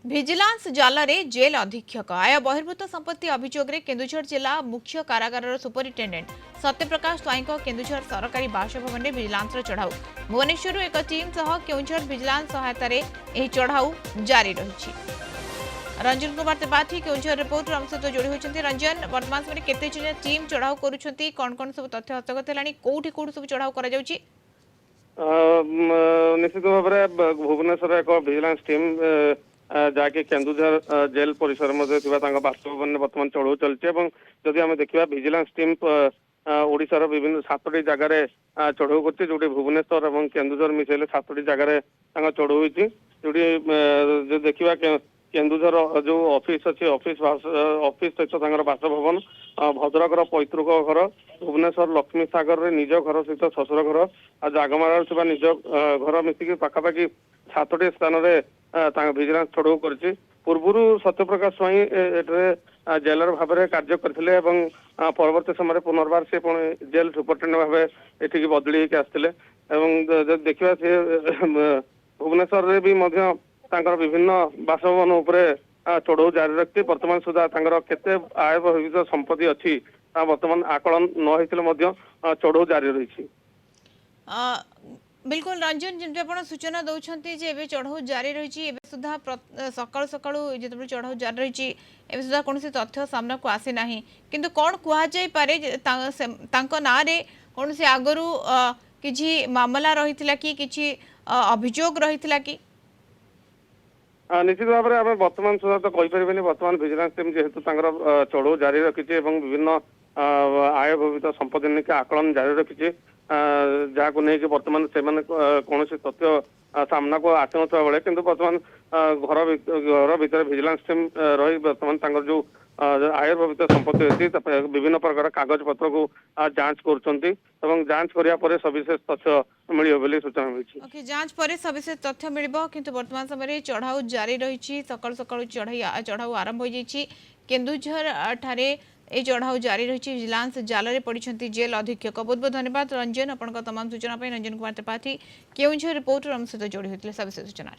Vigilance ଜାଲରେ jail ଅଧୀକ୍ଷକ ଆୟ ବହିର୍ଭୂତ ସମ୍ପତ୍ତି ଅଭିଯୋଗରେ କେନ୍ଦୁଝର ଜିଲ୍ଲା ମୁଖ୍ୟ କାରାଗାରର ସୁପରିଟେଣ୍ଡେଣ୍ଟ ସତ୍ୟପ୍ରକାଶ ସ୍ୱାଇଁଙ୍କ କେନ୍ଦୁଝର ସରକାରୀ ବାସଭବନରେ ଭିଜିଲାନ୍ସର ଚଢ଼ାଉ ଭୁବନେଶ୍ୱରରୁ ଏକ ଟିମ୍ ସହ କେଉଁଝର ଭିଜିଲାନ୍ସ ସହାୟତାରେ ଏହି ଚଢ଼ାଉ ଜାରି ରହିଛି। रंजन कुमार त्रिपाठी केउझर रिपोर्ट आम सहित जोड़ी होती। रंजन वर्तमान समय केते टीम चढ़ाऊ करुछंती कौन कौन सब तथ्य हस्तगत है कोठी कोठी सब चढ़ाऊ करा जाउची? निश्चित भाव में भुवनेश्वर एक विजिलेंस टीम जहाँकि केन्दुझर जेल परिसर बासभवन में बर्तमान चढ़ाऊ चलती जदि आम देखा विजिलेंस टीम ओडिशार विभिन्न 7टी जगार चढ़ाऊ कर जो भुवनेश्वर और केन्दुझर मिसेले 7टी जगार चढ़ाऊ होती जो देखा केन्दुझर जो ऑफिस अच्छी ऑफिस सहित बासभवन भद्रकर पैतृक घर भुवनेश्वर लक्ष्मी सागर रे निज घर सहित शशुर घर आ जागमारा निज घर मिसिक पाखापाखि 7टी स्थान विजिलेंस चढ़ाऊ कर पूर्व सत्यप्रकाश स्वाई एटे जेलर भाव में कार्य करते परवर्त समय पुनर्बार से जेल सुपरिटेडेंट भाव एठिकी बदली होकर आसते देखा सी भुवनेश्वर रे भी विभिन्न बासभवन उपरे चढ़ाऊ जारी रखते वर्तमान सुधा केते आय बहिर्भूत संपत्ति अच्छी वर्तमान आकलन न होते चढ़ाऊ जारी रही। बिल्कुल रंजन जमी आप सूचना दौरान जे चढ़ाऊ जारी रही सुधा सकाळु सकाळु जो चढ़ाऊ जारी रही सुधा कौन तथ्य सामना को आसी ना किंतु कौन कहुई पारे ना कौन से आगु किसी मामला रही कि अभियोग रही कि निश्चित भाव में आम बर्तमान सुधा तो कहीपर बर्तमान विजिलेंस टीम जेहेतु चढ़ाऊ जारी रखी विभिन्न आय बहिर्भूत संपत्ति नहीं आकलन जारी रखी जहाँ को लेकिन बर्तमान से कौन तथ्य सामना को आसी ना बेले कि बर्तमान घर भीतर विजिलेंस टीम रही बर्तमान जो आय बहिर्भूत संपत्ति अच्छी विभिन्न प्रकार कागज पत्र को जांच कर जांच करा सविशेष तथ्य मिल सूचना मिली। जांच पर सविशेष तथ्य मिल किंतु वर्तमान समय चढ़ाऊ जारी रही सकाळु सकाळु चढ़ाऊ आरंभ हो जाइए केन्दुझर ठारे ए चढ़ाऊ जारी रही विजिलेंस जाल पड़ती जेल अधीक्षक। बहुत बहुत धन्यवाद रंजन आपण तमाम सूचना रंजन कुमार त्रिपाठी केउझर रिपोर्टर आम सहित जोड़ी होते सविशेष सूचना।